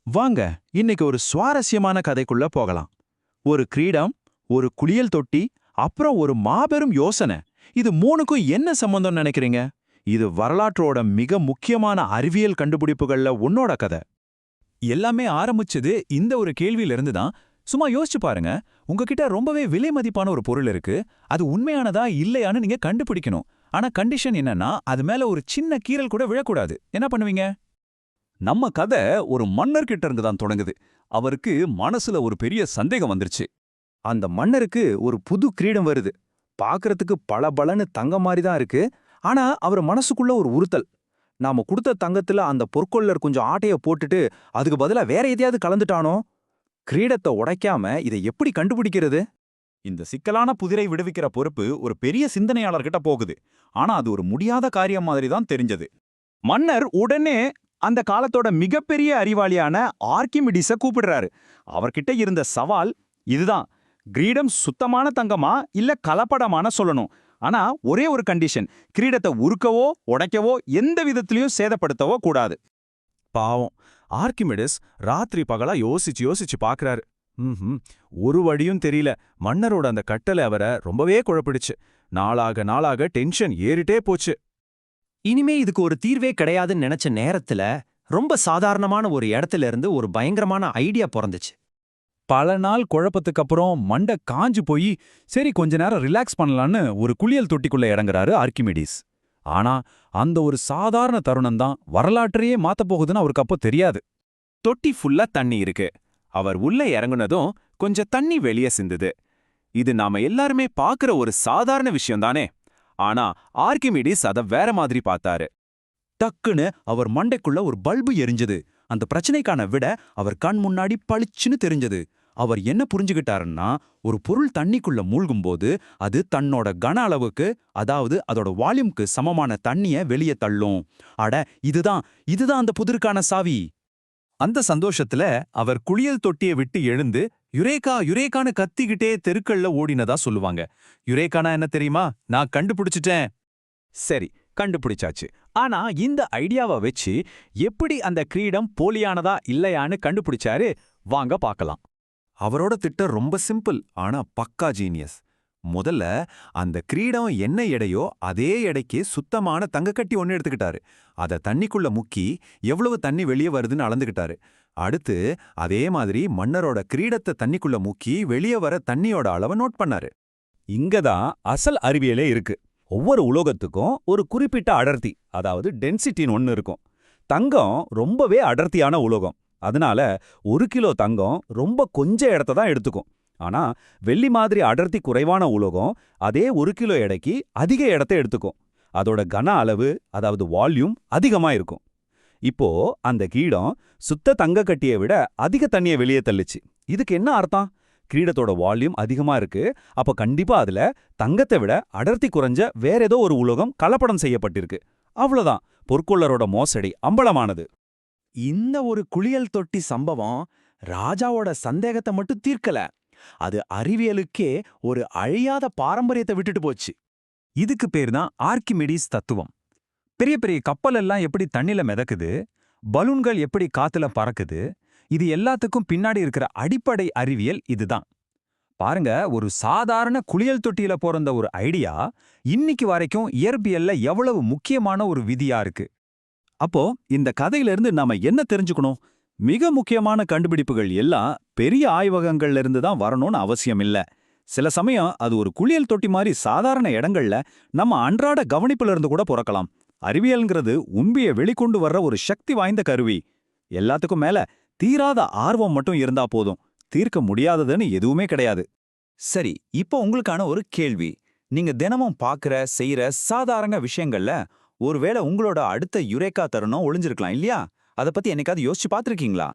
வாங்க இன்னைக்கு ஒரு சுவாரஸ்யமான கதைக்குள்ள போகலாம். ஒரு கிரீடம், ஒரு குளியல் தொட்டி, அப்புறம் ஒரு மாபெரும் யோசனை. இது மூணுக்கும் என்ன சம்பந்தம் நினைக்கிறீங்க? இது வரலாற்றோட மிக முக்கியமான அறிவியல் கண்டுபிடிப்புகள்ல உன்னோட கதை. எல்லாமே ஆரம்பிச்சது இந்த ஒரு கேள்வியில இருந்து தான். சும்மா யோசிச்சு பாருங்க. உங்ககிட்ட ரொம்பவே விலை மதிப்பான ஒரு பொருள் இருக்கு. அது உண்மையானதா இல்லையான்னு நீங்க கண்டுபிடிக்கணும். ஆனா கண்டிஷன் என்னன்னா, அது மேல ஒரு சின்ன கீறல் கூட விழக்கூடாது. என்ன பண்ணுவீங்க? நம்ம கதை ஒரு மன்னர்கிட்ட இருந்து தான் தொடங்குது. அவருக்கு மனசுல ஒரு பெரிய சந்தேகம் வந்துருச்சு. அந்த மன்னருக்கு ஒரு புது கிரீடம் வருது. பார்க்கறதுக்கு பளபளன்னு தங்கம் மாதிரி தான் இருக்கு. ஆனா அவர் மனசுக்குள்ள ஒரு உறுத்தல். நாம கொடுத்த தங்கத்துல அந்த பொற்கொள்ளர் கொஞ்சம் ஆட்டைய போட்டுட்டு அதுக்கு பதிலா வேற எதையாவது கலந்துட்டானோ? கிரீடத்தை உடைக்காம இதை எப்படி கண்டுபிடிக்கிறது? இந்த சிக்கலான புதிரை விடுவிக்கிற பொறுப்பு ஒரு பெரிய சிந்தனையாளர்கிட்ட போகுது. ஆனா அது ஒரு முடியாத காரியம் மாதிரி தான் தெரிஞ்சது. மன்னர் உடனே அந்த காலத்தோட மிகப்பெரிய அறிவாளியான ஆர்க்கிமிடிஸ கூப்பிடுறாரு. அவர்கிட்ட இருந்த சவால் இதுதான். கிரீடம் சுத்தமான தங்கமா இல்ல கலப்படமான சொல்லணும். ஆனா ஒரே ஒரு கண்டிஷன், கிரீடத்தை உருக்கவோ உடைக்கவோ எந்த விதத்திலையும் சேதப்படுத்தவோ கூடாது. பாவம், ஆர்க்கிமிடிஸ் ராத்திரி பகலா யோசிச்சு யோசிச்சு பாக்குறாரு. ஒரு வழியும் தெரியல. மன்னரோட அந்த கட்டளை அவரை ரொம்பவே குழப்பிடுச்சு. நாளாக நாளாக டென்ஷன் ஏறிட்டே போச்சு. இனிமே இதுக்கு ஒரு தீர்வே கிடையாதுன்னு நினைச்ச நேரத்துல ரொம்ப சாதாரணமான ஒரு இடத்துல இருந்து ஒரு பயங்கரமான ஐடியா பிறந்துச்சு. பல நாள் குழப்பத்துக்கு அப்புறம் மண்டை காஞ்சு போய் சரி கொஞ்ச நேரம் ரிலாக்ஸ் பண்ணலான்னு ஒரு குளியல் தொட்டிக்குள்ள இறங்குறாரு ஆர்க்கிமிடிஸ். ஆனா அந்த ஒரு சாதாரண தருணம் தான் வரலாற்றையே மாத்தப் போகுதுன்னு அவருக்கு அப்போ தெரியாது. தொட்டி ஃபுல்லா தண்ணி இருக்கு. அவர் உள்ள இறங்குனதும் கொஞ்சம் தண்ணி வெளியே சிந்துது. இது நாம எல்லாருமே பாக்குற ஒரு சாதாரண விஷயம் தானே. ஆனா ஆர்க்கிமிடிஸ் அத வேற மாதிரி பார்த்தாரு. டக்குன்னு அவர் மண்டைக்குள்ள ஒரு பல்பு எரிஞ்சது. அந்த பிரச்சனைக்கான விட அவர் கண் முன்னாடி பளிச்சுன்னு தெரிஞ்சது. அவர் என்ன புரிஞ்சுகிட்டாருன்னா, ஒரு பொருள் தண்ணிக்குள்ள மூழ்கும்போது அது தன்னோட கன அளவுக்கு, அதாவது அதோட வால்யூம்க்கு சமமான தண்ணிய வெளியே தள்ளும். அட, இதுதான் அந்த புதிருக்கான சாவி. அந்த சந்தோஷத்துல அவர் குளியல் தொட்டியை விட்டு எழுந்து யுரேகா யுரேகான்னு கத்திக்கிட்டே தெருக்கள்ல ஓடினதா சொல்லுவாங்க. யுரேகானா என்ன தெரியுமா? நான் கண்டுபிடிச்சிட்டேன். சரி, கண்டுபிடிச்சாச்சு. ஆனா இந்த ஐடியாவை வச்சு எப்படி அந்த கிரீடம் போலியானதா இல்லையான்னு கண்டுபிடிச்சாரு? வாங்க பார்க்கலாம். அவரோட திட்டம் ரொம்ப சிம்பிள், ஆனா பக்கா ஜீனியஸ். முதல்ல அந்த கிரீடம் என்ன எடையோ அதே எடைக்கு சுத்தமான தங்கக்கட்டி ஒன்னு எடுத்துக்கிட்டாரு. அத தண்ணிக்குள்ள முக்கி எவ்வளவு தண்ணி வெளியே வருதுன்னு அளந்துக்கிட்டாரு. அடுத்து அதே மாதிரி மன்னரோட கிரீடத்தை தண்ணிக்குள்ள முக்கி வெளியே வர தண்ணியோட அளவை நோட் பண்ணாரு. இங்கதான் அசல் அறிவியலே இருக்கு. ஒவ்வொரு உலோகத்துக்கும் ஒரு குறிப்பிட்ட அடர்த்தி, அதாவது டென்சிட்டின்னு ஒன்னு இருக்கும். தங்கம் ரொம்பவே அடர்த்தியான உலோகம். அதனால 1 கிலோ தங்கம் ரொம்ப கொஞ்ச இடத்த தான் எடுத்துக்கும். ஆனா வெள்ளி மாதிரி அடர்த்தி குறைவான உலோகம் அதே 1 கிலோ எடைக்கு அதிக இடத்த எடுத்துக்கும். அதோட கன அளவு, அதாவது வால்யூம் அதிகமா இருக்கும். இப்போ அந்த கிரீடம் சுத்த தங்க கட்டியை விட அதிக தண்ணியை வெளியே தள்ளுச்சு. இதுக்கு என்ன அர்த்தம்? கிரீடத்தோட வால்யூம் அதிகமா இருக்கு. அப்ப கண்டிப்பா அதுல தங்கத்தை விட அடர்த்தி குறைஞ்ச வேற ஏதோ ஒரு உலோகம் கலப்படம் செய்யப்பட்டிருக்கு. அவ்வளவுதான். பொற்கொள்ளரோட மோசடி அம்பலமானது. இந்த ஒரு குளியல் தொட்டி சம்பவம் ராஜாவோட சந்தேகத்தை மட்டும் தீர்க்கல. அது அறிவியலுக்கே ஒரு அழியாத பாரம்பரியத்தை விட்டுட்டு போச்சு. இதுக்கு பேர் தான் ஆர்க்கிமிடிஸ் தத்துவம். பெரிய பெரிய கப்பல் எல்லாம் எப்படி தண்ணில மிதக்குது, பலூன்கள் எப்படி காத்துல பறக்குது, இது எல்லாத்துக்கும் பின்னாடி இருக்கிற அடிப்படை அறிவியல் இதுதான். பாருங்க, ஒரு சாதாரண குளியல் தொட்டியில பிறந்த ஒரு ஐடியா இன்னைக்கு வரைக்கும் இயற்பியல்ல எவ்வளவு முக்கியமான ஒரு விதியா இருக்கு. அப்போ இந்த கதையிலிருந்து நாம என்ன தெரிஞ்சுக்கணும்? மிக முக்கியமான கண்டுபிடிப்புகள் எல்லாம் பெரிய ஆய்வகங்கள்ல இருந்து தான் வரணும்னு அவசியம் இல்ல. சில சமயம் அது ஒரு குளியல் தொட்டி மாதிரி சாதாரண இடங்கள்ல நம்ம அன்றாட கவனிப்புல இருந்து கூட பிறக்கலாம். அறிவியல்ங்கிறது உண்மையை வெளிக்கொண்டு வர்ற ஒரு சக்தி வாய்ந்த கருவி. எல்லாத்துக்கும் மேல தீராத ஆர்வம் மட்டும் இருந்தா போதும். தீர்க்க முடியாததுன்னு எதுவுமே கிடையாது. சரி, இப்போ உங்களுக்கான ஒரு கேள்வி. நீங்க தினமும் பார்க்குற செய்யற சாதாரண விஷயங்கள்ல ஒருவேளை உங்களோட அடுத்த யுரேகா தருணம் ஒளிஞ்சிருக்கலாம் இல்லையா? அதை பத்தி என்னைக்காவது யோசிச்சு பார்த்திருக்கீங்களா?